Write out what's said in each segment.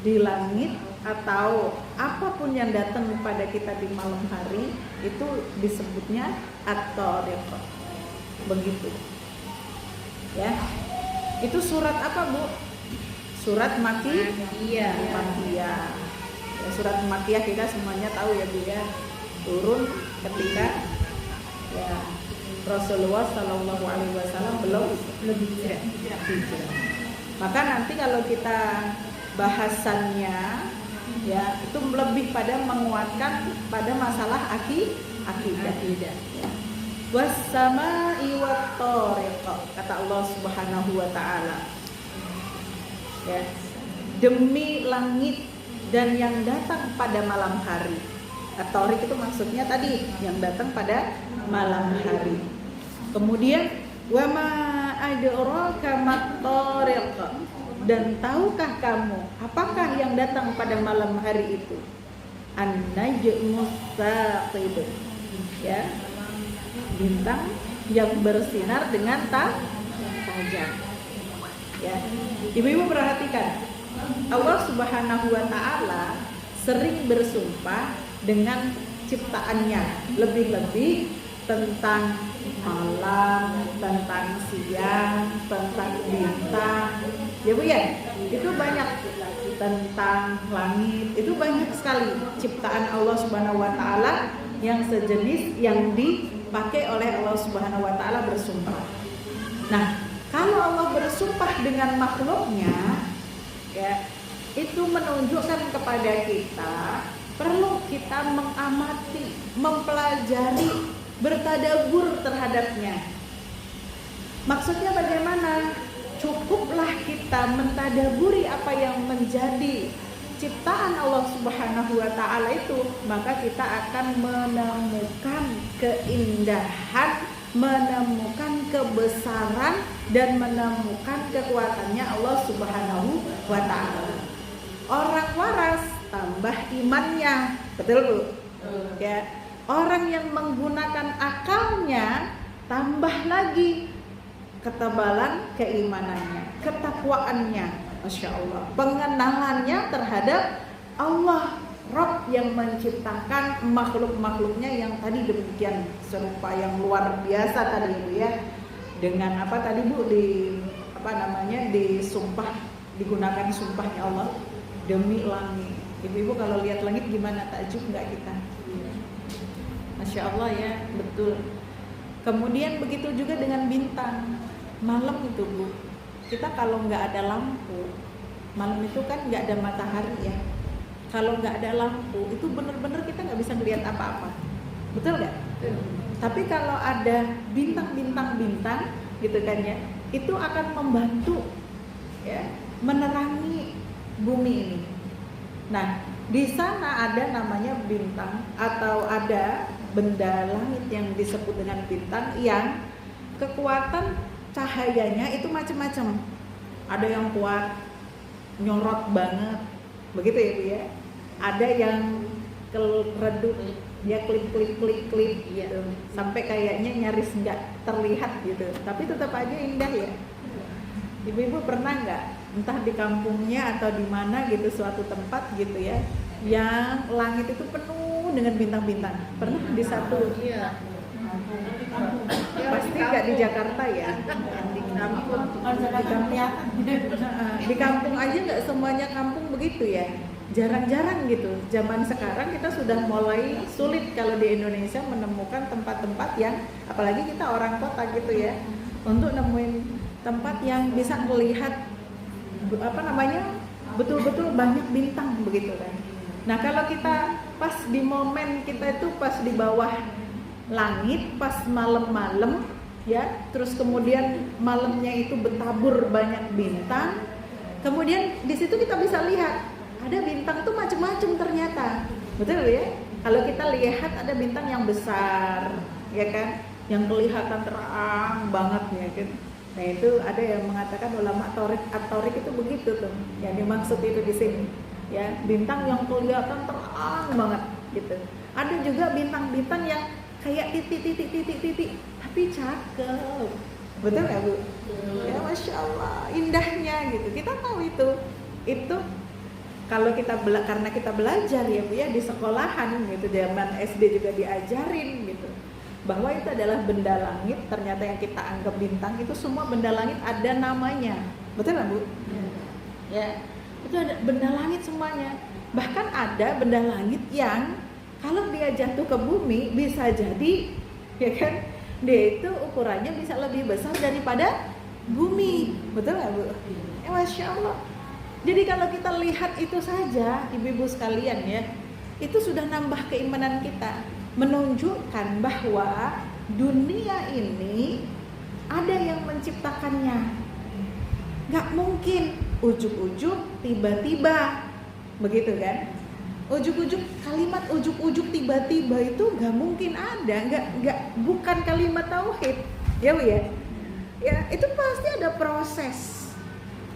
di langit atau apapun yang datang pada kita di malam hari itu disebutnya at-tariq. Begitu. Ya. Itu surat apa, Bu? Surat Makkiyah. Ya, surat Makkiyah kita semuanya tahu ya, Bu ya. Turun ketika ya Rasulullah Shallallahu Alaihi Wasallam belum hijrah. Maka nanti kalau kita bahasannya ya itu lebih pada menguatkan pada masalah akidah. Ya. Wassama'i wat-tariq, kata Allah Subhanahu wa taala. Ya. Demi langit dan yang datang pada malam hari. At-tariq itu maksudnya tadi yang datang pada malam hari. Kemudian wa ma adraka mat-tariq, dan tahukah kamu apakah yang datang pada malam hari itu? An-najmus saqib, ya, bintang yang bersinar dengan tajam. Ya, ibu-ibu perhatikan, Allah Subhanahu wa taala sering bersumpah dengan ciptaannya, lebih-lebih tentang malam, tentang siang, tentang bintang. Ya Bu ya, itu banyak, tentang langit, itu banyak sekali ciptaan Allah Subhanahu wa taala yang sejenis yang dipakai oleh Allah Subhanahu wa taala bersumpah. Nah, kalau Allah bersumpah dengan makhluknya, ya, itu menunjukkan kepada kita perlu kita mengamati, mempelajari, bertadabbur terhadapnya. Maksudnya bagaimana? Cukuplah kita mentadaburi apa yang menjadi ciptaan Allah Subhanahu wa taala itu, maka kita akan menemukan keindahan, menemukan kebesaran dan menemukan kekuatannya Allah Subhanahu wa taala. Orang waras tambah imannya, betul Bu? Ya. Orang yang menggunakan akalnya tambah lagi ketebalan keimanannya, ketakwaannya, Masya Allah, pengenalannya terhadap Allah Rabb yang menciptakan makhluk-makhluknya yang tadi demikian serupa, yang luar biasa tadi Bu ya. Dengan apa tadi Bu, disumpah, digunakan sumpahnya Allah demi langit. Ibu-ibu kalau lihat langit gimana, takjub nggak kita? Masya Allah ya, betul. Kemudian begitu juga dengan bintang. Malam itu Bu, kita kalau nggak ada lampu, malam itu kan nggak ada matahari ya. Kalau nggak ada lampu, itu benar-benar kita nggak bisa melihat apa-apa. Betul nggak? Tapi kalau ada bintang-bintang gitu kan ya, itu akan membantu ya menerangi bumi ini. Nah, di sana ada namanya bintang atau ada benda langit yang disebut dengan bintang yang kekuatan cahayanya itu macam-macam. Ada yang kuat, nyorot banget, begitu ya Bu ya. Ada yang redup, dia klip gitu, sampai kayaknya nyaris nggak terlihat gitu, tapi tetap aja indah ya. Ibu-ibu pernah nggak, entah di kampungnya atau di mana gitu, suatu tempat gitu ya, yang langit itu penuh dengan bintang-bintang? Pernah di satu? Iya. Pasti nggak di Jakarta ya. Di kampung aja nggak semuanya kampung begitu ya. Jarang-jarang gitu. Zaman sekarang kita sudah mulai sulit kalau di Indonesia menemukan tempat-tempat yang, apalagi kita orang kota gitu ya, untuk nemuin tempat yang bisa melihat betul-betul banyak bintang begitu kan. Nah, kalau kita pas di momen kita itu pas di bawah langit, pas malam-malam ya, terus kemudian malamnya itu bertabur banyak bintang, kemudian di situ kita bisa lihat ada bintang tuh macam-macam ternyata, betul ya? Kalau kita lihat ada bintang yang besar ya kan, yang kelihatan terang banget ya kan. Nah, itu ada yang mengatakan ulama at-tariq itu begitu tuh, yang dimaksud itu di sini ya, bintang yang kelihatan terang banget gitu. Ada juga bintang-bintang yang kayak titik tapi cakep, betul nggak Bu? Ya Masya Allah, indahnya gitu. Kita tahu itu kalau karena kita belajar ya Bu ya di sekolahan gitu, zaman SD juga diajarin gitu, bahwa itu adalah benda langit. Ternyata yang kita anggap bintang itu semua benda langit ada namanya, betul nggak Bu? Ya, itu ada benda langit semuanya. Bahkan ada benda langit yang kalau dia jatuh ke bumi bisa jadi, ya kan, dia itu ukurannya bisa lebih besar daripada bumi, betul nggak Bu? Masya Allah. Jadi kalau kita lihat itu saja, ibu-ibu sekalian ya, itu sudah nambah keimanan kita, menunjukkan bahwa dunia ini ada yang menciptakannya. Gak mungkin ujuk-ujuk tiba-tiba, begitu kan? Ujuk-ujuk, kalimat ujuk-ujuk tiba-tiba itu gak mungkin ada, bukan kalimat tauhid, ya Bu ya. Ya itu pasti ada proses.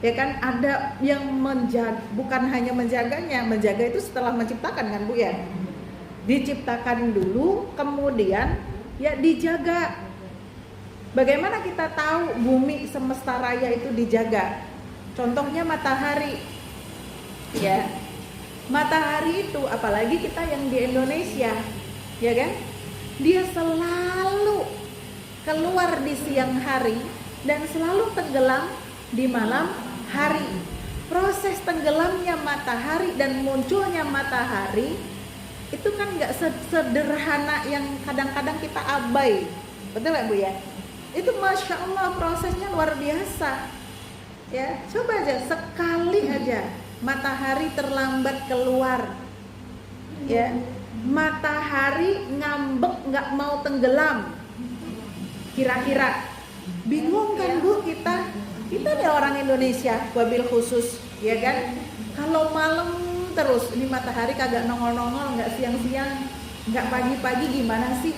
Ya kan, ada yang bukan hanya menjaganya, menjaga itu setelah menciptakan kan Bu ya. Diciptakan dulu, kemudian ya dijaga. Bagaimana kita tahu bumi semesta raya itu dijaga? Contohnya matahari. Ya. Matahari itu apalagi kita yang di Indonesia, ya kan? Dia selalu keluar di siang hari dan selalu tenggelam di malam hari. Proses tenggelamnya matahari dan munculnya matahari itu kan nggak sederhana yang kadang-kadang kita abai, betul nggak Bu ya? Itu Masya Allah prosesnya luar biasa. Ya, coba aja sekali aja matahari terlambat keluar, ya, matahari ngambek nggak mau tenggelam, kira-kira bingung kan Bu kita nih orang Indonesia wabil khusus, ya kan? Kalau malam terus ini matahari kagak nongol-nongol, nggak siang-siang, nggak pagi-pagi, gimana sih?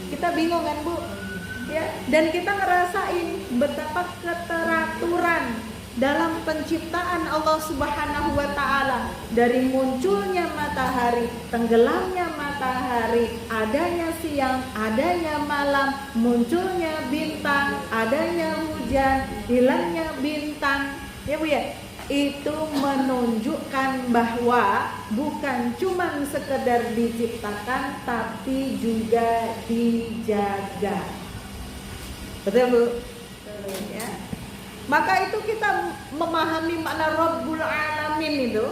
Kita bingung kan Bu? Ya, dan kita ngerasain betapa keteraturan dalam penciptaan Allah Subhanahu wa Ta'ala, dari munculnya matahari, tenggelamnya matahari, adanya siang, adanya malam, munculnya bintang, adanya hujan, hilangnya bintang, ya Bu ya. Itu menunjukkan bahwa bukan cuma sekedar diciptakan tapi juga dijaga. Betul Bu? Ya. Maka itu kita memahami makna Rabbul Alamin itu,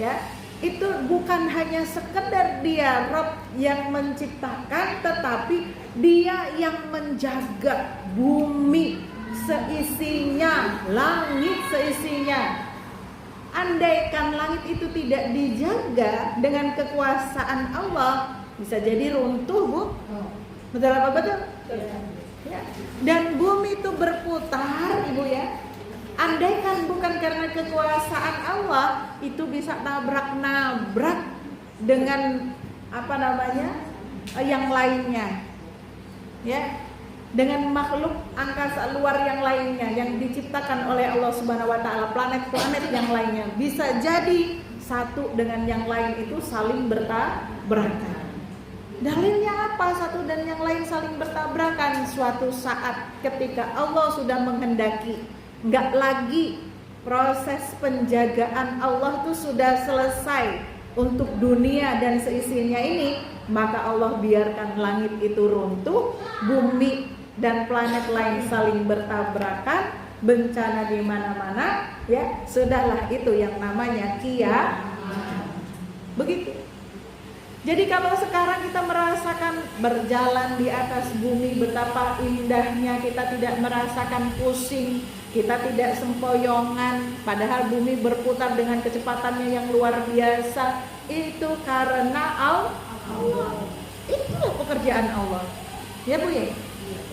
ya, itu bukan hanya sekedar dia Rabb yang menciptakan, tetapi dia yang menjaga bumi seisinya, langit seisinya. Andaikan langit itu tidak dijaga dengan kekuasaan Allah, bisa jadi runtuh Bu. Betul apa betul? Ya. Dan bumi itu berputar Ibu ya. Andaikan bukan karena kekuasaan Allah, itu bisa nabrak-nabrak dengan yang lainnya, ya, dengan makhluk angkasa luar yang lainnya yang diciptakan oleh Allah Subhanahu wa Ta'ala, planet-planet yang lainnya bisa jadi satu dengan yang lain itu saling bertabrakan. Dalilnya apa satu dan yang lain saling bertabrakan? Suatu saat ketika Allah sudah menghendaki, nggak lagi proses penjagaan Allah itu sudah selesai untuk dunia dan seisinya ini, maka Allah biarkan langit itu runtuh, bumi dan planet lain saling bertabrakan, bencana di mana-mana, ya, sudahlah itu yang namanya kiamat. Begitu. Jadi kalau sekarang kita merasakan berjalan di atas bumi betapa indahnya, kita tidak merasakan pusing, kita tidak sempoyongan, padahal bumi berputar dengan kecepatannya yang luar biasa, itu karena Allah. Itulah pekerjaan Allah. Ya Bu ya?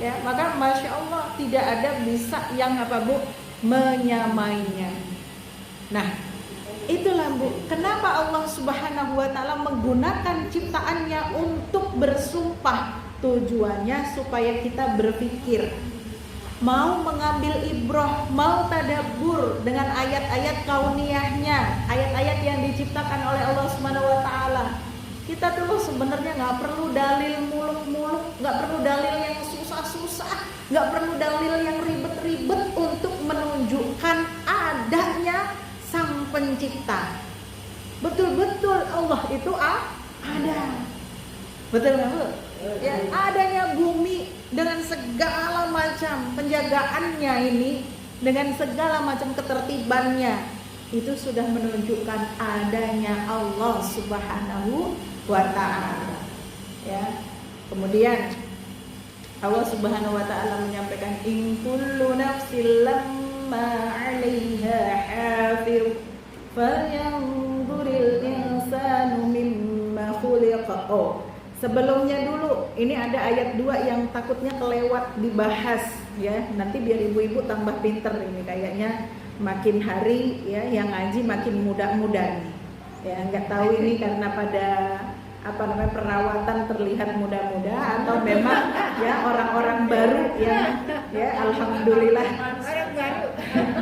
Ya, maka Masya Allah tidak ada bisa yang Bu menyamainya. Nah, itulah Bu, kenapa Allah Subhanahu wa Ta'ala menggunakan ciptaannya untuk bersumpah? Tujuannya supaya kita berpikir, mau mengambil ibrah, mau tadabbur dengan ayat-ayat kauniyahnya, ayat-ayat yang diciptakan oleh Allah Subhanahu wa Ta'ala. Kita tuh sebenarnya nggak perlu dalil muluk-muluk, nggak perlu dalil yang susah-susah, nggak perlu dalil yang ribet-ribet untuk menunjukkan adanya Sang Pencipta. betul-betul Allah itu ada. Betul nggak Bu? Ya, adanya bumi dengan segala macam penjagaannya ini, dengan segala macam ketertibannya, itu sudah menunjukkan adanya Allah Subhanahu wa Ta'ala. Ya. Kemudian Allah Subhanahu wa Ta'ala menyampaikan, in kullu nafsin lamma 'alaiha hafiz falyanzuril insanu mimma khuliqa. Sebelumnya dulu, ini ada ayat 2 yang takutnya kelewat dibahas ya. Nanti biar ibu-ibu tambah pinter ini, kayaknya makin hari ya yang ngaji makin muda-muda nih. Ya, nggak tahu ini karena pada perawatan terlihat muda-muda atau memang ya orang-orang baru yang ya alhamdulillah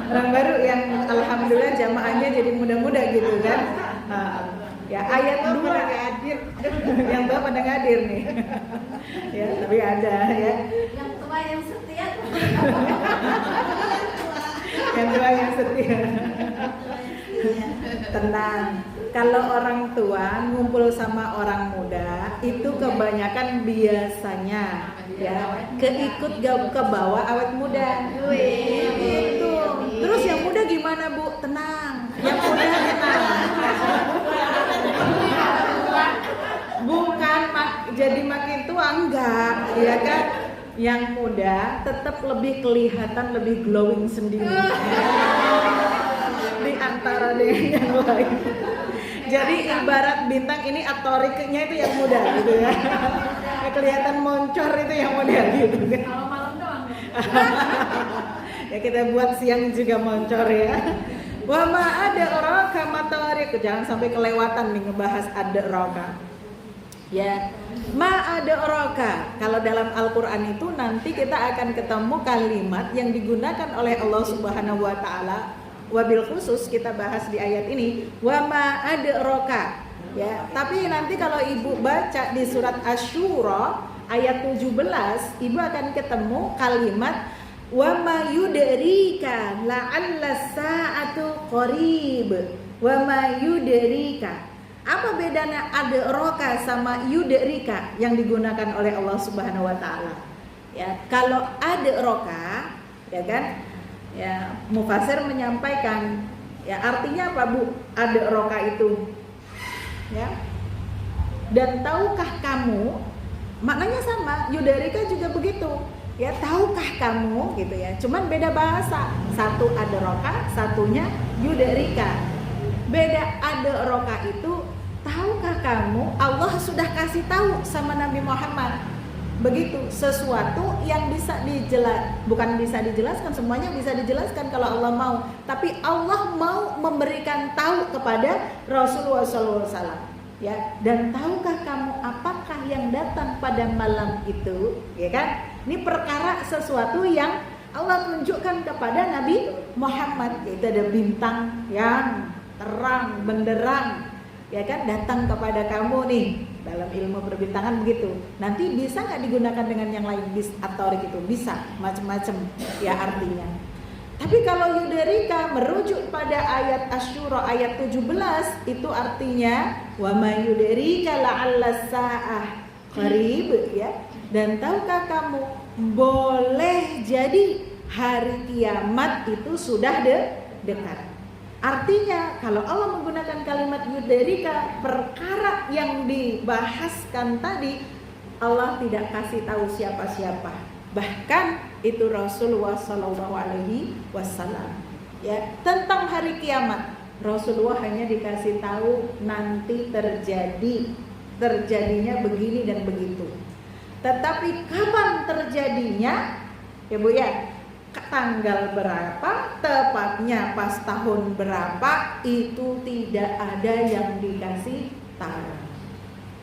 orang baru yang alhamdulillah jamaahnya jadi muda-muda gitu kan. Ya ayat 2 hadir yang tua pada hadir nih. Ya, tapi ada ya. Yang tua yang setia. Yang tua yang setia. Tenang. Kalau orang tua ngumpul sama orang muda itu kebanyakan biasanya ya keikut ke bawah awet muda. Itu. Terus yang muda gimana Bu? Tenang. Yang muda tenang. Bukan jadi makin tua, enggak, ya kan? Yang muda tetap lebih kelihatan lebih glowing sendiri di antara dengan yang lain. Jadi ibarat bintang ini aktoriknya itu yang muda gitu ya. Kelihatan moncor itu yang muda gitu kan. Kalau malam doang. Ya kita buat siang juga moncor ya. Wa ma ada raka matarik, jangan sampai kelewatan nih ngebahas ada raka. Ya, ma ada raka. Kalau dalam Al-Qur'an itu nanti kita akan ketemu kalimat yang digunakan oleh Allah Subhanahu wa Ta'ala. Wabil khusus kita bahas di ayat ini, wa ma ada raka. Ya, tapi nanti kalau ibu baca di surat Asy-Syura ayat 17, ibu akan ketemu kalimat wa ma yudrika la'alla sa'atu qarib. Wa ma yudrika. Apa bedanya adraka sama yudrika yang digunakan oleh Allah Subhanahu wa Ta'ala? Ya, kalau adraka, ya kan? Ya, mufasir menyampaikan, ya artinya apa Bu? Adraka itu. Ya. Dan tahukah kamu? Maknanya sama, yudrika juga begitu. Ya, tahukah kamu gitu ya. Cuman beda bahasa. Satu adraka, satunya yudrika. Beda adraka itu, tahukah kamu, Allah sudah kasih tahu sama Nabi Muhammad. Begitu, sesuatu yang bisa bukan bisa dijelaskan, semuanya bisa dijelaskan kalau Allah mau. Tapi Allah mau memberikan tahu kepada Rasulullah SAW. Ya, dan tahukah kamu apakah yang datang pada malam itu? Ya kan? Ini perkara sesuatu yang Allah tunjukkan kepada Nabi Muhammad. Yaitu ada bintang yang terang benderang, ya kan, datang kepada kamu nih. Dalam ilmu perbintangan begitu. Nanti bisa nggak digunakan dengan yang lain atau itu bisa macam-macam ya artinya. Tapi kalau yudrika merujuk pada ayat Asy-Syura ayat 17, itu artinya wa may yudrika la'alla sa'ah qarib, ya. Dan tahukah kamu boleh jadi hari kiamat itu sudah dekat. Artinya kalau Allah menggunakan kalimat yudrika, perkara yang dibahaskan tadi Allah tidak kasih tahu siapa-siapa. Bahkan itu Rasulullah SAW. Ya, tentang hari kiamat Rasulullah hanya dikasih tahu nanti terjadinya begini dan begitu. Tetapi kapan terjadinya? Ya Bu ya, tanggal berapa, tepatnya pas tahun berapa, itu tidak ada yang dikasih tahu.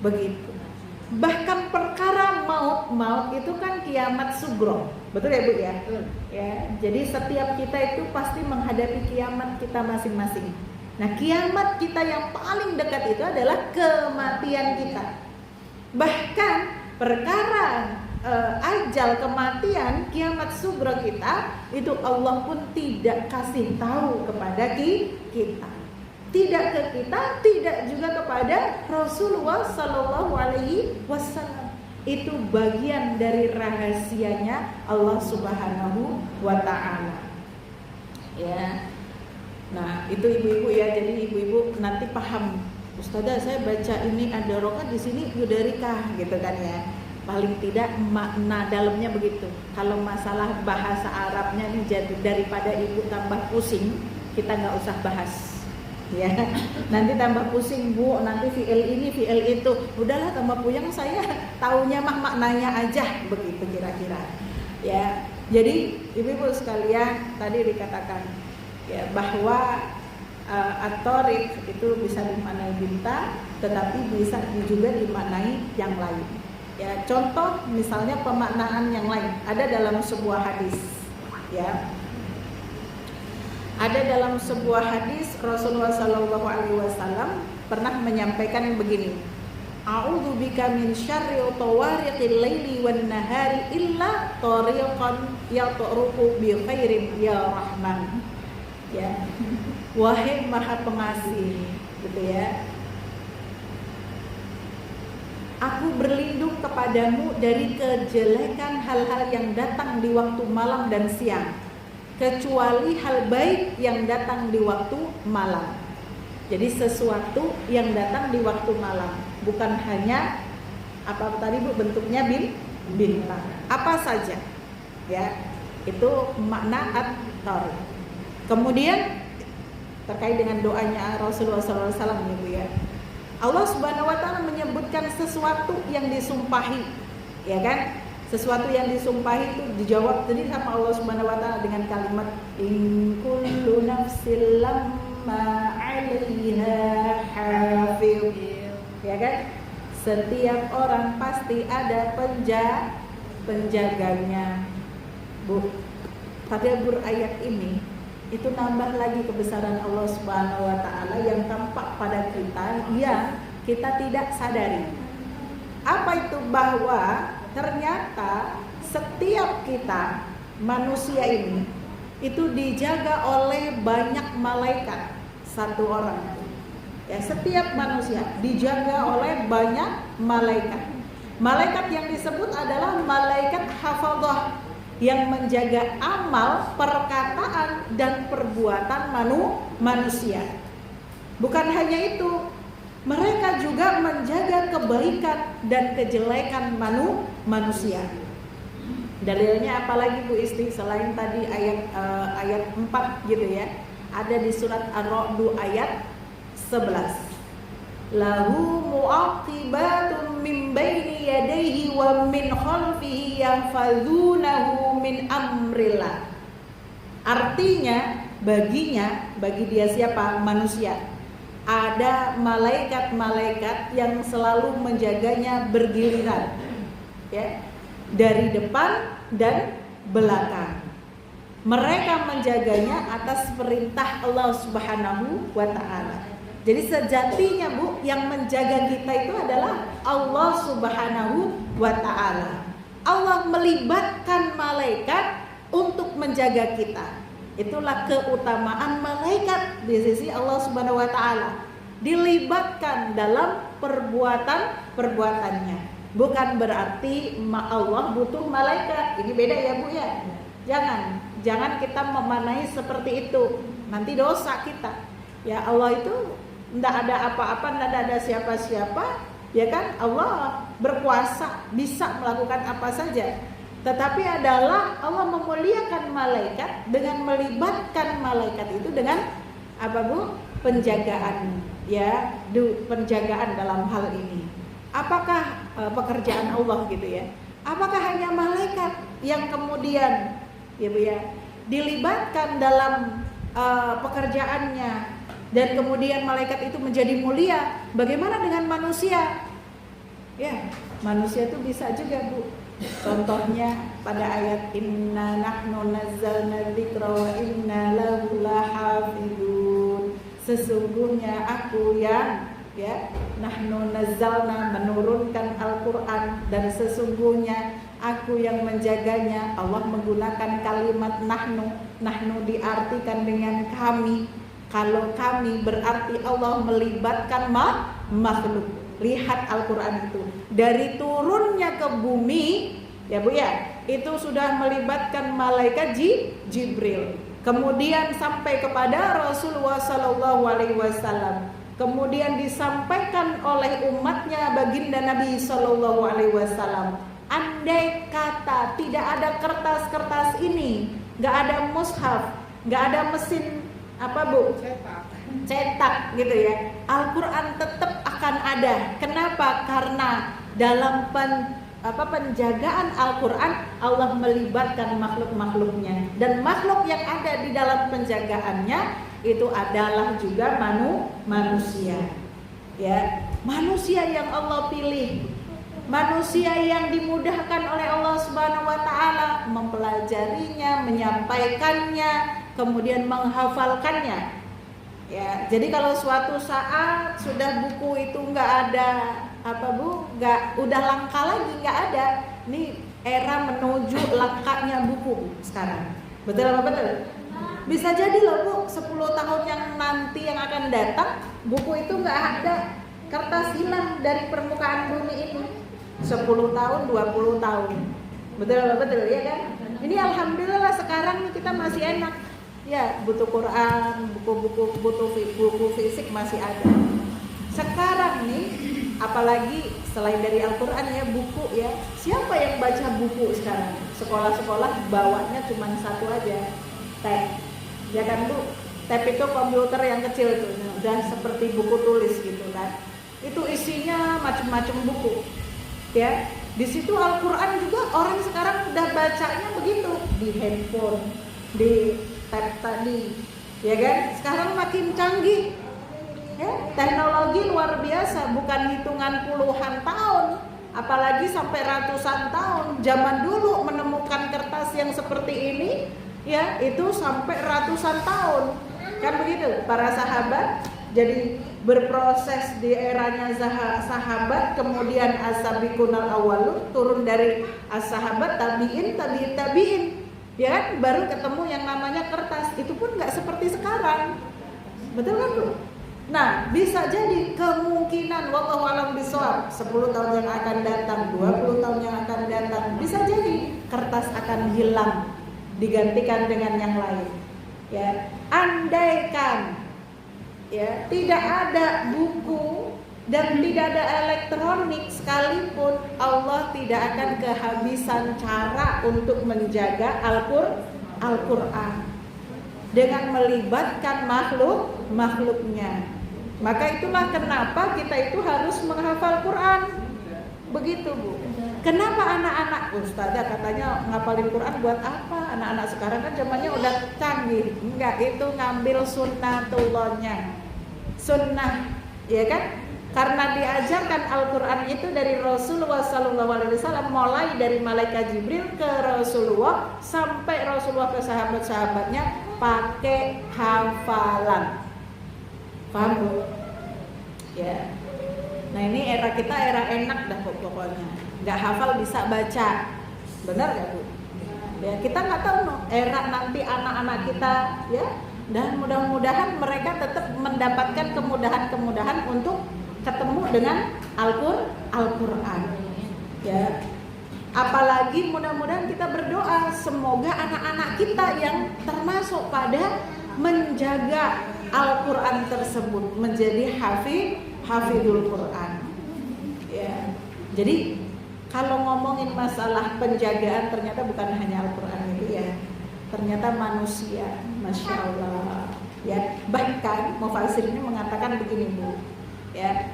Begitu. Bahkan perkara maut itu kan kiamat sugro. Betul ya Bu ya? Ya, jadi setiap kita itu pasti menghadapi kiamat kita masing-masing. Nah, kiamat kita yang paling dekat itu adalah kematian kita. Bahkan perkara ajal, kematian, kiamat sugro kita itu Allah pun tidak kasih tahu kepada kita. tidak ke kita, tidak juga kepada Rasulullah Sallallahu Alaihi Wasallam. Itu bagian dari rahasianya Allah Subhanahu wa Ta'ala. Ya. Nah, itu ibu-ibu ya. Jadi ibu-ibu nanti paham, Ustazah saya baca ini ada rokat di sini yudarikah gitu kan ya. Paling tidak makna dalamnya begitu. Kalau masalah bahasa Arabnya nih jadi daripada ibu tambah pusing, kita nggak usah bahas. Ya, nanti tambah pusing Bu, nanti fi'il ini fi'il itu, udahlah tambah puyeng, saya taunya mah maknanya aja, begitu kira-kira. Ya, jadi ibu-ibu sekalian tadi dikatakan ya bahwa at-tariq itu bisa dimaknai bintang, tetapi bisa juga dimaknai yang lain. Ya, contoh misalnya pemaknaan yang lain ada dalam sebuah hadis. Ya. Ada dalam sebuah hadis Rasulullah Sallallahu Alaihi Wasallam pernah menyampaikan begini, A'udzu bika min syarri tawariqil laili wan nahari illa tariqan yatruqu bi khairin ya Rahman. Ya. Wahai Maha Pengasih, gitu ya. Aku berlindung kepadamu dari kejelekan hal-hal yang datang di waktu malam dan siang, kecuali hal baik yang datang di waktu malam. Jadi sesuatu yang datang di waktu malam, bukan hanya apa tadi Bu bentuknya bintang, apa saja. Ya, itu makna at-tariq. Kemudian terkait dengan doanya Rasulullah SAW ya Bu ya. Allah Subhanahu wa Ta'ala menyebutkan sesuatu yang disumpahi, ya kan? Sesuatu yang disumpahi itu dijawab tadi sama Allah Subhanahu wa Ta'ala dengan kalimat in kullu nafsin lamma 'alaiha hafiz. Ya kan? Setiap orang pasti ada penjaganya. Bu, tadabbur ayat ini itu nambah lagi kebesaran Allah Subhanahu wa Ta'ala yang tampak pada kita yang kita tidak sadari. Apa itu? Bahwa ternyata setiap kita manusia ini itu dijaga oleh banyak malaikat satu orang. Ya, setiap manusia dijaga oleh banyak malaikat. Malaikat yang disebut adalah malaikat hafadzah yang menjaga amal, perkataan dan perbuatan manusia. Bukan hanya itu, mereka juga menjaga kebaikan dan kejelekan manusia. Dalilnya apalagi Bu Isti selain tadi ayat 4 gitu ya. Ada di surat Ar-Ra'd ayat 11. Lahu mu'aqibatun min baini yadayhi wa min khalfihi yahfazunahu min amrillah. Artinya bagi dia siapa? Manusia. Ada malaikat-malaikat yang selalu menjaganya bergiliran, ya, dari depan dan belakang. Mereka menjaganya atas perintah Allah Subhanahu wa Ta'ala. Jadi sejatinya Bu, yang menjaga kita itu adalah Allah Subhanahu wa Ta'ala. Allah melibatkan malaikat untuk menjaga kita. Itulah keutamaan malaikat di sisi Allah Subhanahu wa Ta'ala. Dilibatkan dalam perbuatannya. Bukan berarti Allah butuh malaikat. Ini beda ya Bu ya. Jangan kita memanai seperti itu. Nanti dosa kita. Ya Allah itu tidak ada apa-apa, tidak ada siapa-siapa, ya kan? Allah berkuasa, bisa melakukan apa saja. Tetapi adalah Allah memuliakan malaikat dengan melibatkan malaikat itu dengan apa Bu? Penjagaan, ya, penjagaan dalam hal ini. Apakah pekerjaan Allah gitu ya? Apakah hanya malaikat yang kemudian, ya Bu ya, dilibatkan dalam pekerjaannya? Dan kemudian malaikat itu menjadi mulia. Bagaimana dengan manusia? Ya, manusia itu bisa juga Bu. Contohnya pada ayat inna nahnu nazzalna dzikra wa inna lahu lahafizun. Sesungguhnya aku yang nahnu nazzalna menurunkan Al-Qur'an dan sesungguhnya aku yang menjaganya. Allah menggunakan kalimat nahnu. Nahnu diartikan dengan kami. Kalau kami berarti Allah melibatkan makhluk. Lihat Al-Quran itu dari turunnya ke bumi, ya Bu ya, itu sudah melibatkan malaikat Jibril. Kemudian sampai kepada Rasulullah SAW. Kemudian disampaikan oleh umatnya baginda Nabi SAW. Andai kata tidak ada kertas-kertas ini, nggak ada mushaf, nggak ada mesin apa Bu? Cetak gitu ya, Al-Quran tetap akan ada. Kenapa? Karena dalam penjagaan Al-Quran Allah melibatkan makhluk-makhluknya, dan makhluk yang ada di dalam penjagaannya itu adalah juga manusia. Ya, manusia yang Allah pilih, manusia yang dimudahkan oleh Allah Subhanahu wa taala mempelajarinya, menyampaikannya, kemudian menghafalkannya. Ya, jadi kalau suatu saat sudah buku itu nggak ada udah langka lagi, nggak ada. Ini era menuju langkanya buku sekarang. Betul apa betul? Bisa jadi loh Bu, 10 tahun yang nanti yang akan datang buku itu nggak ada, kertas hilang dari permukaan bumi ini. 10 tahun, 20 tahun. Betul apa betul ya kan? Ini alhamdulillah sekarang kita masih enak. Ya, butuh Quran, buku fisik masih ada. Sekarang nih, apalagi selain dari Al-Quran ya, buku ya. Siapa yang baca buku sekarang? Sekolah-sekolah bawanya cuma satu aja, tab. Ya kan Bu? Tab itu komputer yang kecil itu, udah seperti buku tulis gitu kan. Itu isinya macam-macam buku. Ya, di situ Al-Quran juga orang sekarang udah bacanya begitu, di handphone, di tab tadi, ya kan? Sekarang makin canggih, ya, teknologi luar biasa, bukan hitungan puluhan tahun, apalagi sampai ratusan tahun. Zaman dulu menemukan kertas yang seperti ini, ya, itu sampai ratusan tahun, kan begitu? Para sahabat, jadi berproses di eranya sahabat, kemudian as-sabiqunal awwalun, turun dari as-sahabat, tabi'in. Ya kan, baru ketemu yang namanya kertas. Itu pun nggak seperti sekarang, betul kan Bu? Nah, bisa jadi kemungkinan wallahu a'lam bishawab 10 tahun yang akan datang, 20 tahun yang akan datang, bisa jadi kertas akan hilang, digantikan dengan yang lain. Ya, andaikan ya tidak ada buku dan tidak ada elektronik sekalipun, Allah tidak akan kehabisan cara untuk menjaga Al-Quran dengan melibatkan makhluknya. Maka itulah kenapa kita itu harus menghafal Quran. Begitu Bu. Kenapa anak-anak Ustazah katanya ngapalin Quran buat apa? Anak-anak sekarang kan zamannya udah canggih. Enggak, itu ngambil sunnatullahnya. Sunnah, ya kan? Karena diajarkan Al-Quran itu dari Rasulullah SAW, mulai dari malaikat Jibril ke Rasulullah sampai Rasulullah ke sahabat-sahabatnya pakai hafalan. Paham Bu? Ya. Nah ini era kita era enak dah pokoknya. Nggak hafal bisa baca. Benar nggak Bu? Ya, kita nggak tahu era nanti anak-anak kita ya. Dan mudah-mudahan mereka tetap mendapatkan kemudahan-kemudahan untuk ketemu dengan Al-Quran. Ya. Apalagi mudah-mudahan kita berdoa semoga anak-anak kita yang termasuk pada menjaga Al-Quran tersebut menjadi hafidul Quran. Ya. Jadi kalau ngomongin masalah penjagaan ternyata bukan hanya Al-Quran itu ya. Ternyata manusia, Masya Allah. Ya, bahkan mufasir ini mengatakan begini Bu. Ya,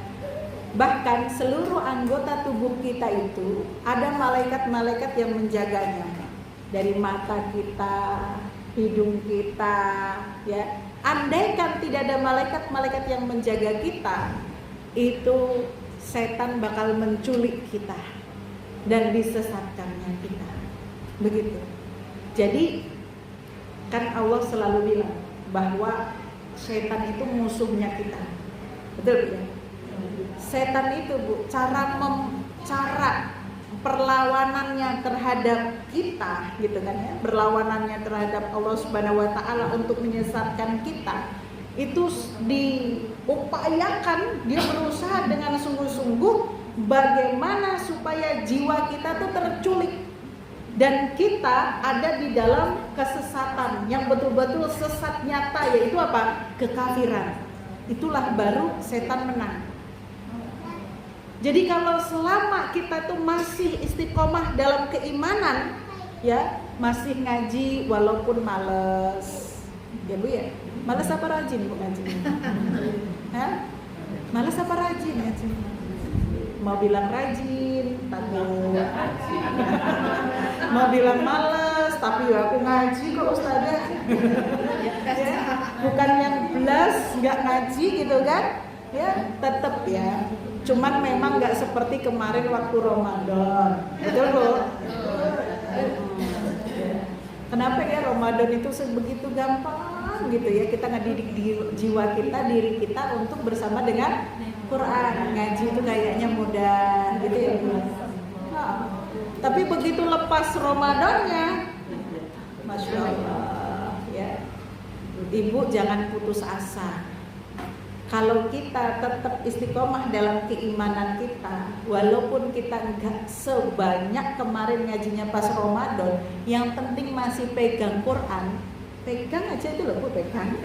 bahkan seluruh anggota tubuh kita itu ada malaikat-malaikat yang menjaganya, dari mata kita, hidung kita, ya. Andaikan tidak ada malaikat-malaikat yang menjaga kita, itu setan bakal menculik kita dan disesatkannya kita. Begitu. Jadi kan Allah selalu bilang bahwa setan itu musuhnya kita. Betul ya? Setan itu Bu, cara perlawanannya terhadap kita gitu kan ya, berlawanannya terhadap Allah Subhanahu wa taala untuk menyesatkan kita, itu diupayakan, dia berusaha dengan sungguh-sungguh bagaimana supaya jiwa kita tuh terculik dan kita ada di dalam kesesatan yang betul-betul sesat nyata, yaitu apa? Kekafiran. Itulah baru setan menang. Jadi kalau selama kita tuh masih istiqomah dalam keimanan, ya masih ngaji walaupun males, ya Bu ya. Males apa rajin Bu ngajinya? Hah? Males apa rajin ngajinya? Mau bilang rajin, takut. Mau bilang males, tapi aku ngaji kok Ustazah. Ya, bukan yang belas nggak ngaji gitu kan? Ya, tetap ya. Cuman memang nggak seperti kemarin waktu Ramadan, betul Bu? Kenapa ya Ramadan itu sebegitu gampang gitu ya, kita ngedidik jiwa kita, diri kita untuk bersama dengan Quran. Ngaji itu kayaknya mudah gitu ya Bu. Nah, tapi begitu lepas Ramadannya, Masya Allah ya, Ibu jangan putus asa. Kalau kita tetap istiqomah dalam keimanan kita, walaupun kita enggak sebanyak kemarin ngajinya pas Ramadan, yang penting masih pegang Quran. Pegang aja itu loh Bu, pegang.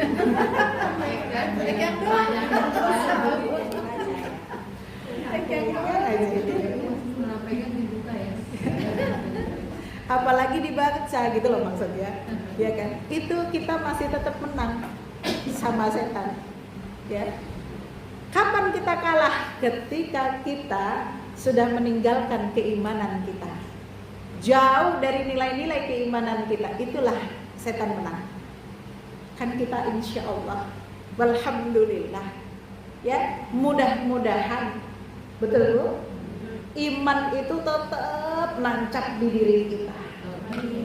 Pegang doang. Pegang aja itu. Pegang dibuka ya. Apalagi dibaca gitu loh maksudnya. Ya kan? Itu kita masih tetap menang sama setan. Ya. Kapan kita kalah? Ketika kita sudah meninggalkan keimanan kita, jauh dari nilai-nilai keimanan kita, itulah setan menang. Kan kita insya Allah, walhamdulillah, ya mudah-mudahan, betul Bu, iman itu tetap nancap di diri kita.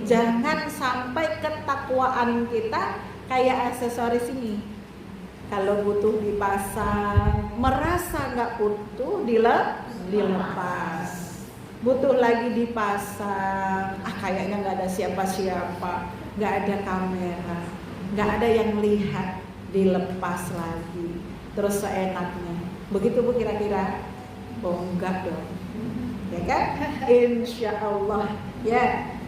Jangan sampai ketakwaan kita kayak aksesoris ini. Kalau butuh dipasang, merasa nggak butuh dilepas. Butuh lagi dipasang, kayaknya nggak ada siapa-siapa, nggak ada kamera, nggak ada yang lihat, dilepas lagi. Terus seenaknya. Begitu Bu kira-kira? Oh enggak dong, ya kan? Insya Allah ya.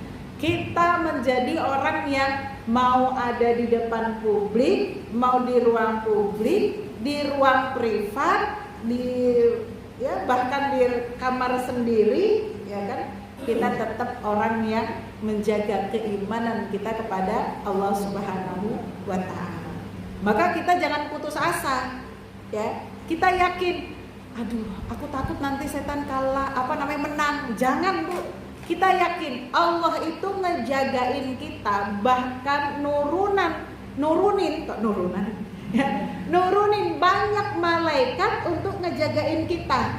Kita menjadi orang yang mau ada di depan publik, mau di ruang publik, di ruang privat, bahkan di kamar sendiri, ya kan? Kita tetap orang yang menjaga keimanan kita kepada Allah Subhanahu wa Ta'ala. Maka kita jangan putus asa, ya. Kita yakin, aduh, aku takut nanti setan kalah, menang. Jangan Bu. Kita yakin Allah itu ngejagain kita, bahkan nurunin banyak malaikat untuk ngejagain kita.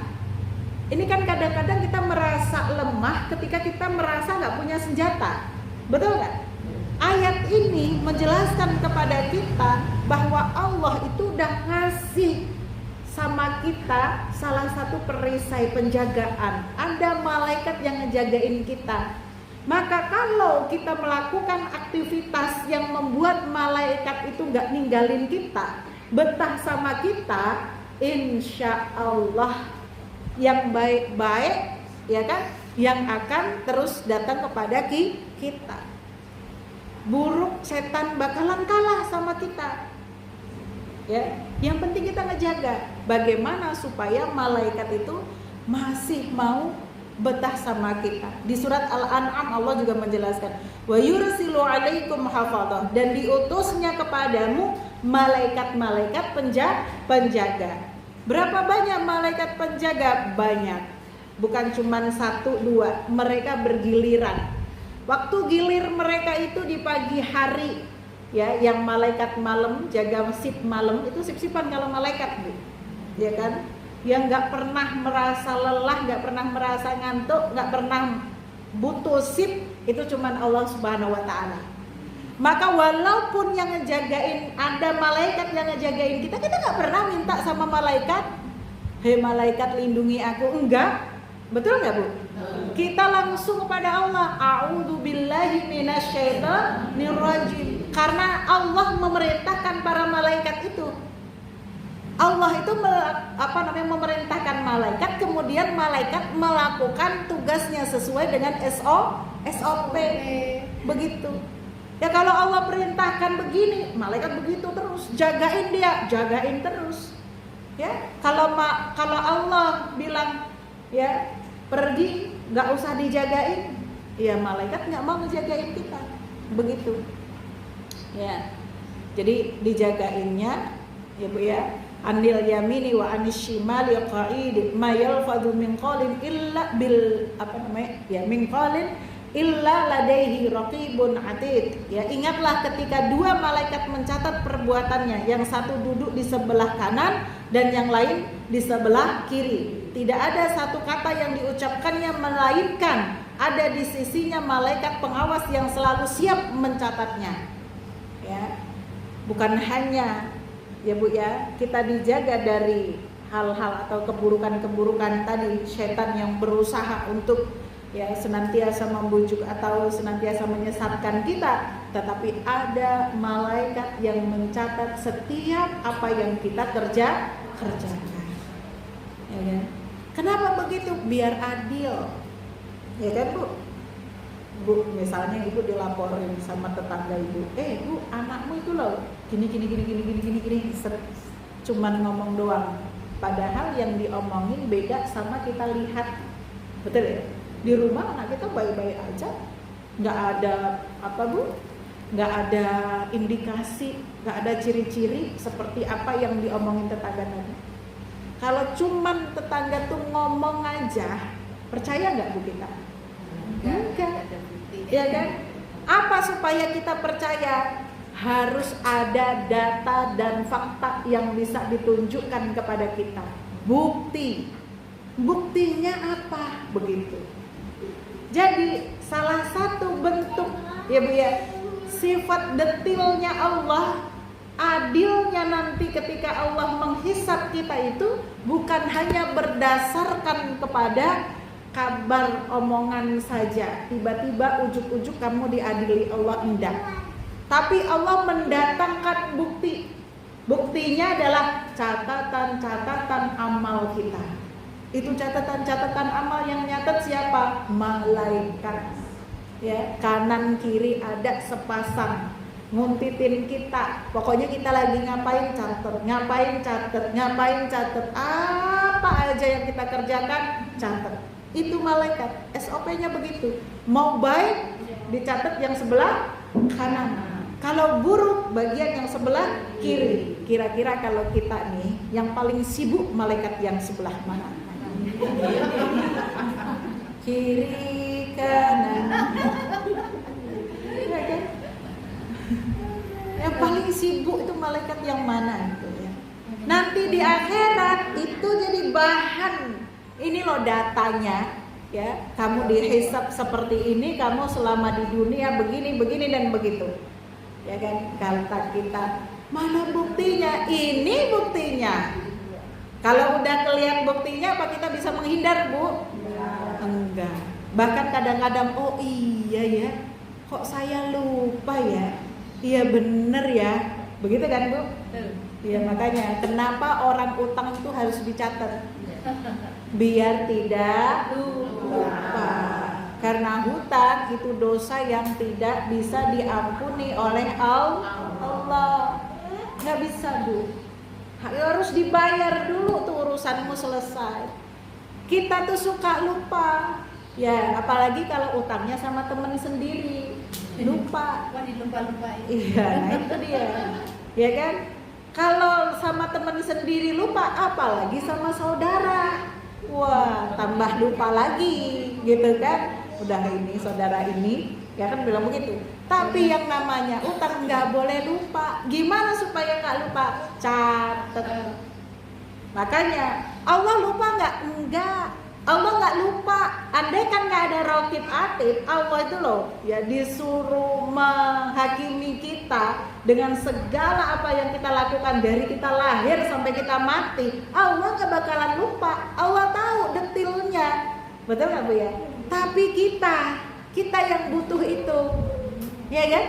Ini kan kadang-kadang kita merasa lemah ketika kita merasa nggak punya senjata, betul nggak? Ayat ini menjelaskan kepada kita bahwa Allah itu udah ngasih sama kita salah satu perisai penjagaan. Ada malaikat yang ngejagain kita. Maka kalau kita melakukan aktivitas yang membuat malaikat itu gak ninggalin kita, betah sama kita, insya Allah yang baik-baik, ya kan, yang akan terus datang kepada kita. Buruk setan bakalan kalah sama kita. Ya, yang penting kita ngejaga bagaimana supaya malaikat itu masih mau betah sama kita. Di surat Al-An'am Allah juga menjelaskan, wa yursilu 'alaikum hafadhah, dan diutusnya kepadamu malaikat-malaikat penjaga. Berapa banyak malaikat penjaga? Banyak. Bukan cuma 1-2, mereka bergiliran. Waktu gilir mereka itu di pagi hari, ya, yang malaikat malam jaga sip malam itu sip-sipan kalau malaikat Bu, ya kan, yang nggak pernah merasa lelah, nggak pernah merasa ngantuk, nggak pernah butuh sip, itu cuman Allah Subhanahu Wa Taala. Maka walaupun yang ngejagain, ada malaikat yang ngejagain kita nggak pernah minta sama malaikat, hei malaikat lindungi aku, enggak, betul nggak Bu? Kita langsung kepada Allah, a'udzubillahi minasyaitonir rajim. Karena Allah memerintahkan para malaikat itu. Allah itu memerintahkan malaikat, kemudian malaikat melakukan tugasnya sesuai dengan SOP. Begitu. Ya kalau Allah perintahkan begini, malaikat begitu terus, jagain dia, jagain terus. Ya, kalau Allah bilang ya pergi, nggak usah dijagain, ya malaikat nggak mau ngejagain kita, begitu. Ya, jadi dijagainnya, ya Bu ya. Anil yamini wa anis shimali qa'id ma yalfadhu min qalin illa bil min qalin illa ladaihi raqibun atid. Ya, ingatlah ketika dua malaikat mencatat perbuatannya, yang satu duduk di sebelah kanan dan yang lain di sebelah kiri. Tidak ada satu kata yang diucapkannya melainkan ada di sisinya malaikat pengawas yang selalu siap mencatatnya. Ya. Bukan hanya ya Bu ya, kita dijaga dari hal-hal atau keburukan-keburukan tadi, setan yang berusaha untuk ya senantiasa membujuk atau senantiasa menyesatkan kita, tetapi ada malaikat yang mencatat setiap apa yang kita kerjakan. Ya kan? Kenapa begitu? Biar adil. Ya kan Bu? Bu, misalnya ibu dilaporin sama tetangga ibu, Bu, anakmu itu loh gini, cuman ngomong doang. Padahal yang diomongin beda sama kita lihat, betul ya? Di rumah anak kita baik-baik aja, nggak ada nggak ada indikasi, nggak ada ciri-ciri seperti apa yang diomongin tetangga tadi. Kalau cuman tetangga tuh ngomong aja, percaya nggak Bu kita? Enggak, ya kan? Apa supaya kita percaya? Harus ada data dan fakta yang bisa ditunjukkan kepada kita. Buktinya apa? Begitu. Jadi salah satu bentuk ya Bu ya, sifat detilnya Allah, adilnya nanti ketika Allah menghisab kita itu bukan hanya berdasarkan kepada kabar omongan saja, tiba-tiba ujuk-ujuk kamu diadili Allah, enggak. Tapi Allah mendatangkan bukti. Buktinya adalah catatan-catatan amal kita. Itu catatan-catatan amal yang nyatet siapa? Malaikat. Ya, kanan kiri ada sepasang nguntitin kita. Pokoknya kita lagi ngapain catet. Apa aja yang kita kerjakan catet. Itu malaikat, SOP-nya begitu. Mau baik dicatat yang sebelah kanan, kalau buruk bagian yang sebelah kiri. Kira-kira kalau kita nih yang paling sibuk malaikat yang sebelah mana? Kiri kanan. Ya kan? Yang paling sibuk itu malaikat yang mana itu ya? Nanti di akhirat itu jadi bahan. Ini loh datanya, ya. Kamu dihisab seperti ini, kamu selama di dunia begini dan begitu. Ya kan? Kata kita, mana buktinya? Ini buktinya. Kalau udah kelihatan buktinya, apa kita bisa menghindar, Bu? Enggak. Bahkan kadang-kadang, oh iya ya, kok saya lupa ya? Iya bener ya, begitu kan Bu? Iya, makanya kenapa orang utang itu harus dicatat? Biar tidak lupa. Karena hutang itu dosa yang tidak bisa diampuni oleh Allah. Nggak bisa Bu, harus dibayar dulu tuh urusanmu selesai. Kita tuh suka lupa. Ya, apalagi kalau utangnya sama teman sendiri. Lupa. Dilupa-lupain. Iya, nah itu dia. Ya kan? Kalau sama teman sendiri lupa, apalagi sama saudara. Wah, tambah lupa lagi, gitu kan? Udah ini saudara ini, ya kan bilang begitu. Tapi yang namanya utang nggak boleh lupa. Gimana supaya nggak lupa? Catet. Makanya Allah lupa nggak? Enggak. Allah nggak lupa. Andai kan nggak ada raqib atid, Allah itu loh ya disuruh menghakimi kita dengan segala apa yang kita lakukan dari kita lahir sampai kita mati. Allah nggak bakalan lupa. Allah tahu detilnya, betul nggak Bu ya? Tapi kita yang butuh itu, ya kan?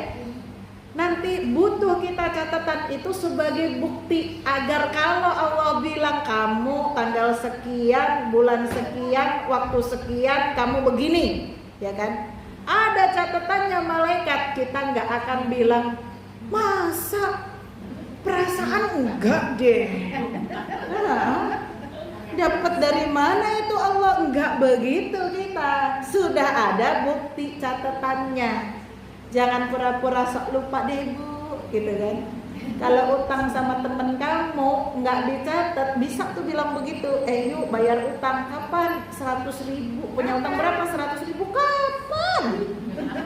Nanti butuh kita catatan itu sebagai bukti agar kalau Allah bilang kamu tanggal sekian, bulan sekian, waktu sekian, kamu begini, ya kan? Ada catatannya malaikat, kita nggak akan bilang masa perasaan enggak deh. Nah, dapat dari mana itu Allah? Enggak begitu kita. Sudah ada bukti catatannya. Jangan pura-pura sok lupa deh Bu, gitu kan. Kalau utang sama temen kamu nggak dicatat, bisa tuh bilang begitu. Yuk bayar utang, kapan? 100.000. Punya utang berapa? 100.000. Kapan?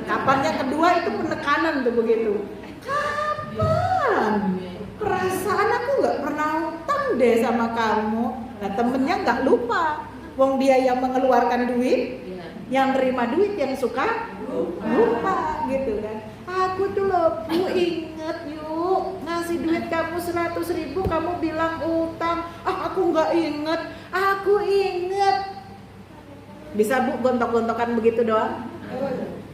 Kapan yang kedua itu penekanan tuh begitu. Kapan? Perasaan aku nggak pernah utang deh sama kamu. Nah temennya nggak lupa. Wong dia yang mengeluarkan duit, yang terima duit, yang suka lupa gitu kan. Aku tuh loh Bu, inget yuk ngasih duit kamu 100.000, kamu bilang utang. Aku nggak inget. Aku inget. Bisa Bu gontok-gontokan begitu doang?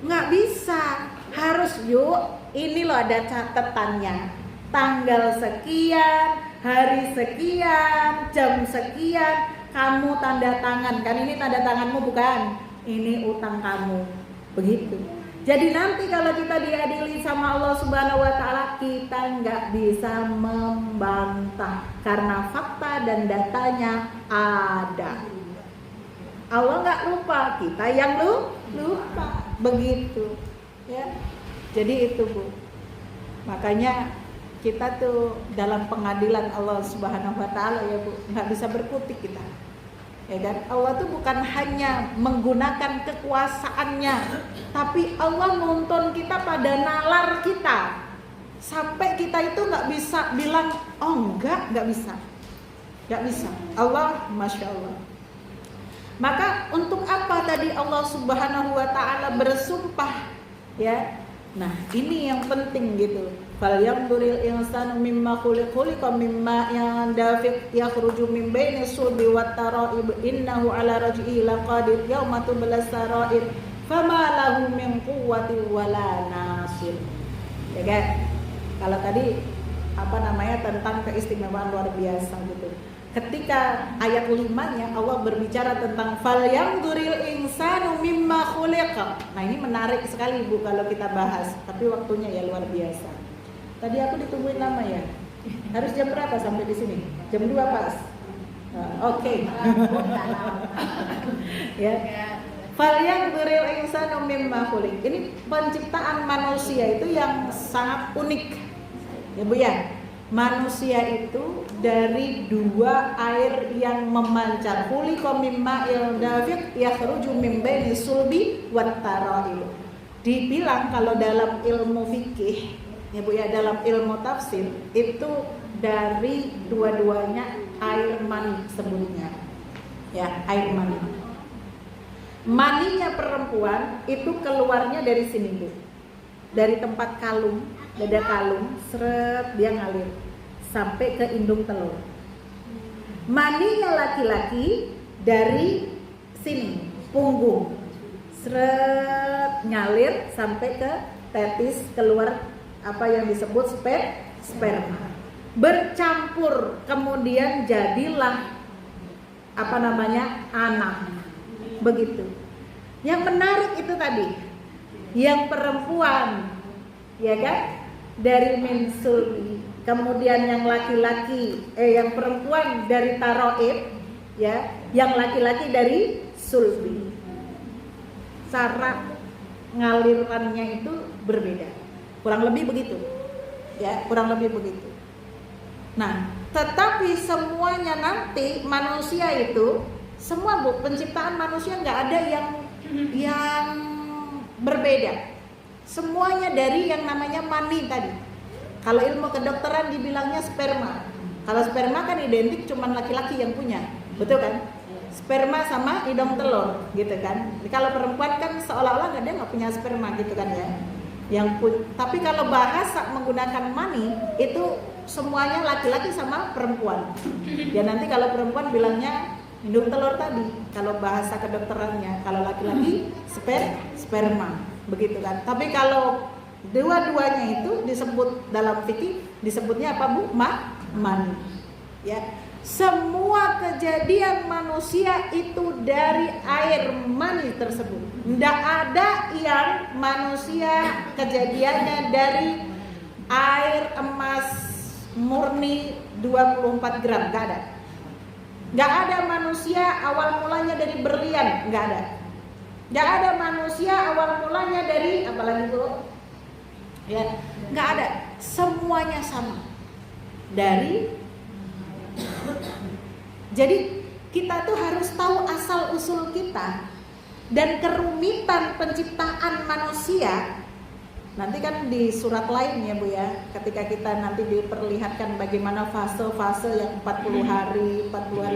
Nggak bisa. Harus yuk, ini loh ada catatannya. Tanggal sekian, hari sekian, jam sekian, kamu tanda tangan. Kan ini tanda tanganmu bukan? Ini utang kamu. Begitu. Jadi nanti kalau kita diadili sama Allah Subhanahu wa taala, kita nggak bisa membantah karena fakta dan datanya ada. Allah nggak lupa, kita yang lupa. Begitu. Ya. Jadi itu Bu. Makanya kita tuh dalam pengadilan Allah Subhanahu wa taala ya Bu, nggak bisa berkutik kita. Ya kan? Allah tuh bukan hanya menggunakan kekuasaannya, tapi Allah nuntun kita pada nalar kita. Sampai kita itu nggak bisa bilang, oh nggak bisa. Nggak bisa. Allah, Masya Allah. Maka untuk apa tadi Allah Subhanahu wa ta'ala bersumpah? Ya. Nah ini yang penting gitu. Falyanzuril insanu mimma khuliqa mimma yang dafiq yakhruju min baini sulbi wat tara'ib innahu ala raj'ihi laqadir yauma tublas sarair fama lahu min quwwati wala nasir. Ya kan? Kalau tadi tentang keistimewaan luar biasa gitu. Ketika ayat 5-nya Allah berbicara tentang falyanzuril insanu mimma khuliqa. Nah, ini menarik sekali Bu kalau kita bahas, tapi waktunya ya luar biasa. Tadi aku ditungguin lama ya. Harus jam berapa sampai di sini? Jam 2 pas. Oke. Ya. Falyanzuril insanu mimma khuliq. Ini penciptaan manusia itu yang sangat unik. Ya Bu ya. Manusia itu dari 2 air yang memancar. Khuliqa mimma dafiq yakhruju min baini sulbi wat tara'ib. Dibilang kalau dalam ilmu fikih ya Bu ya, dalam ilmu tafsir itu dari dua-duanya air mani sebutnya. Ya, air mani. Maninya perempuan itu keluarnya dari sini Bu. Dari tempat kalung, dada kalung, seret dia ngalir sampai ke indung telur. Maninya laki-laki dari sini, punggung. Seret ngalir sampai ke tetis, keluar apa yang disebut sperma. Bercampur kemudian jadilah anak. Begitu. Yang menarik itu tadi, yang perempuan, ya kan? Dari min sulbi. Kemudian yang laki-laki, yang perempuan dari taroib, ya, yang laki-laki dari sulbi. Cara ngalirannya itu berbeda. Kurang lebih begitu. Ya, kurang lebih begitu. Nah, tetapi semuanya nanti manusia itu semua Bu, penciptaan manusia nggak ada yang berbeda. Semuanya dari yang namanya mani tadi. Kalau ilmu kedokteran dibilangnya sperma. Kalau sperma kan identik cuman laki-laki yang punya, betul kan? Sperma sama hidung telur, gitu kan? Kalau perempuan kan seolah-olah dia nggak punya sperma, gitu kan ya? Tapi kalau bahasa menggunakan mani itu semuanya laki-laki sama perempuan. Ya nanti kalau perempuan bilangnya hidung telur tadi, kalau bahasa kedokterannya, kalau laki-laki sperma, begitu kan. Tapi kalau Dua-duanya itu disebut dalam fikih disebutnya apa Bu? Mani. Ya. Semua kejadian manusia itu dari air mani tersebut. Tidak ada yang manusia kejadiannya dari air emas murni 24 gram, nggak ada. Nggak ada manusia awal mulanya dari berlian, nggak ada. Nggak ada manusia awal mulanya dari apalagi Bu? Ya, nggak ada. Semuanya sama. Jadi kita tuh harus tahu asal usul kita dan kerumitan penciptaan manusia. Nanti kan di surat lain ya Bu ya, ketika kita nanti diperlihatkan bagaimana fase-fase yang 40 hari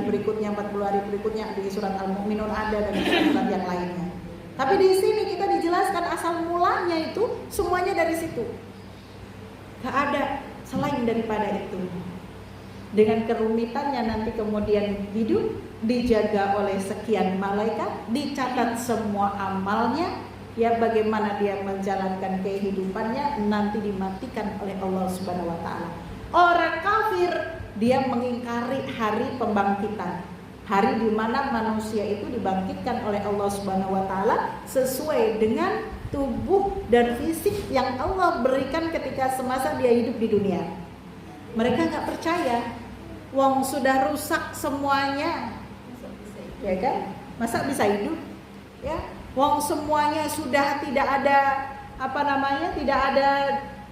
berikutnya, 40 hari berikutnya di surat Al-Mu'minun ada dan surat yang lainnya. Tapi di sini kita dijelaskan asal mulanya itu semuanya dari situ. Gak ada selain daripada itu. Dengan kerumitannya nanti kemudian hidup dijaga oleh sekian malaikat, dicatat semua amalnya, ya bagaimana dia menjalankan kehidupannya nanti dimatikan oleh Allah Subhanahu wa taala. Orang kafir dia mengingkari hari pembangkitan. Hari di mana manusia itu dibangkitkan oleh Allah Subhanahu wa taala sesuai dengan tubuh dan fisik yang Allah berikan ketika semasa dia hidup di dunia. Mereka nggak percaya, wong sudah rusak semuanya, ya kan? Masa bisa hidup? Ya, wong semuanya sudah tidak ada tidak ada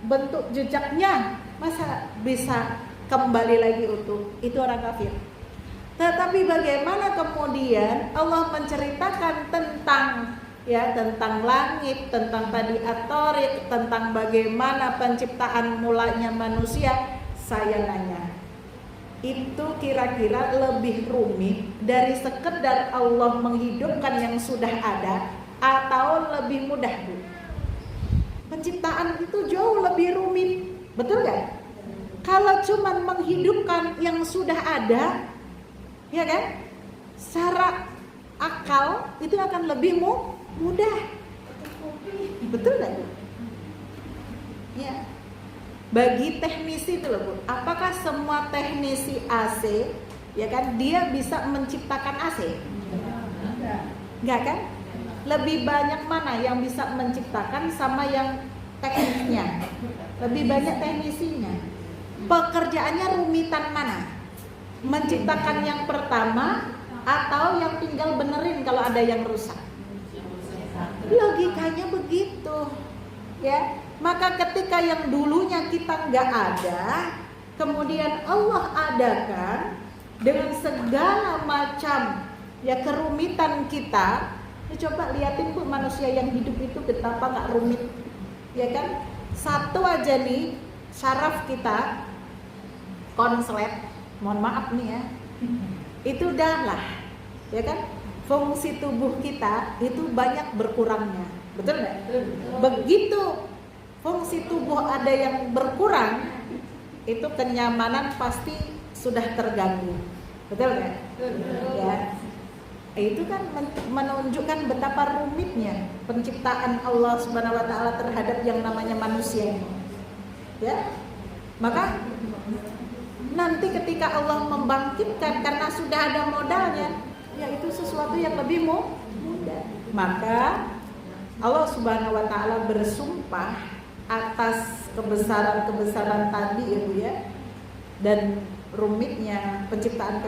bentuk jejaknya, masa bisa kembali lagi utuh? Itu orang kafir. Tetapi bagaimana kemudian Allah menceritakan tentang langit, tentang tadi at-Thariq, tentang bagaimana penciptaan mulanya manusia. Saya nanya, itu kira-kira lebih rumit dari sekedar Allah menghidupkan yang sudah ada atau lebih mudah Bu? Penciptaan itu jauh lebih rumit, betul gak? Kalau cuma menghidupkan yang sudah ada, ya kan? Secara akal itu akan lebih mudah, betul gak Bu? Ya. Bagi teknisi itu loh Bu, apakah semua teknisi AC ya kan dia bisa menciptakan AC? Enggak kan? Lebih banyak mana yang bisa menciptakan sama yang teknisnya? Lebih banyak teknisinya. Pekerjaannya rumitan mana? Menciptakan yang pertama atau yang tinggal benerin kalau ada yang rusak? Logikanya begitu. Ya. Maka ketika yang dulunya kita nggak ada, kemudian Allah adakan dengan segala macam ya kerumitan kita. Ya, coba liatin Bu manusia yang hidup itu betapa nggak rumit, ya kan? Satu aja nih syaraf kita konslet, mohon maaf nih ya, itu dah lah, ya kan? Fungsi tubuh kita itu banyak berkurangnya, betul nggak? Begitu fungsi tubuh ada yang berkurang, itu kenyamanan pasti sudah terganggu, betul nggak? Ya, itu kan menunjukkan betapa rumitnya penciptaan Allah Subhanahu Wa Taala terhadap yang namanya manusia ini. Ya, maka nanti ketika Allah membangkitkan karena sudah ada modalnya, ya itu sesuatu yang lebih mudah. Maka Allah Subhanahu Wa Taala bersumpah atas kebesaran tadi ya Bu ya, dan rumitnya penciptaan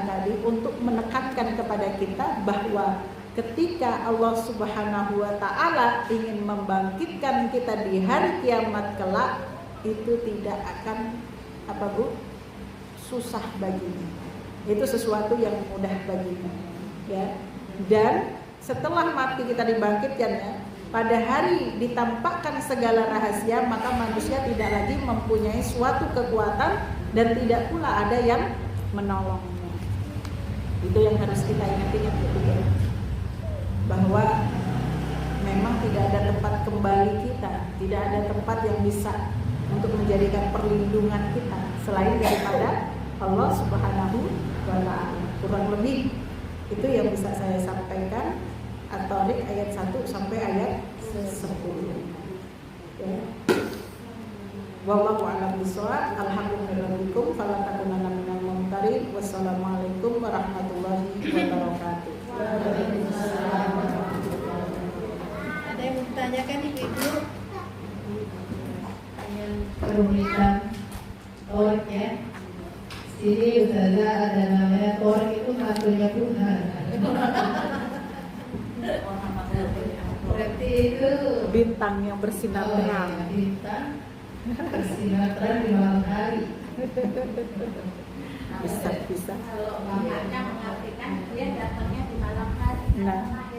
tadi untuk menekankan kepada kita bahwa ketika Allah Subhanahu wa taala ingin membangkitkan kita di hari kiamat kelak, itu tidak akan susah baginya. Itu sesuatu yang mudah baginya, ya. Dan setelah mati kita dibangkitkan ya, pada hari ditampakkan segala rahasia, maka manusia tidak lagi mempunyai suatu kekuatan dan tidak pula ada yang menolongnya. Itu yang harus kita ingat yang ketiga, bahwa memang tidak ada tempat kembali kita, tidak ada tempat yang bisa untuk menjadikan perlindungan kita selain daripada Allah Subhanahu wa Ta'ala. Kurang lebih itu yang bisa saya sampaikan. At-Thariq ayat 1 sampai ayat 10. Ya. Wallahu a'lam bishawab. Alhamdulillahirabbil fala takunanna minal mumtarin. Wassalamualaikum warahmatullahi wabarakatuh. Ada yang mau ditanyakan Ibu? Kerumitan torek ya. Sini Ustazah ada namanya torek itu satunya Tuhan. Berarti itu Bintang yang bersinar terang. ya, bintang bersinar terang di malam hari. Bisa. Kalau bapaknya mengartikan dia datangnya di malam hari. Nah,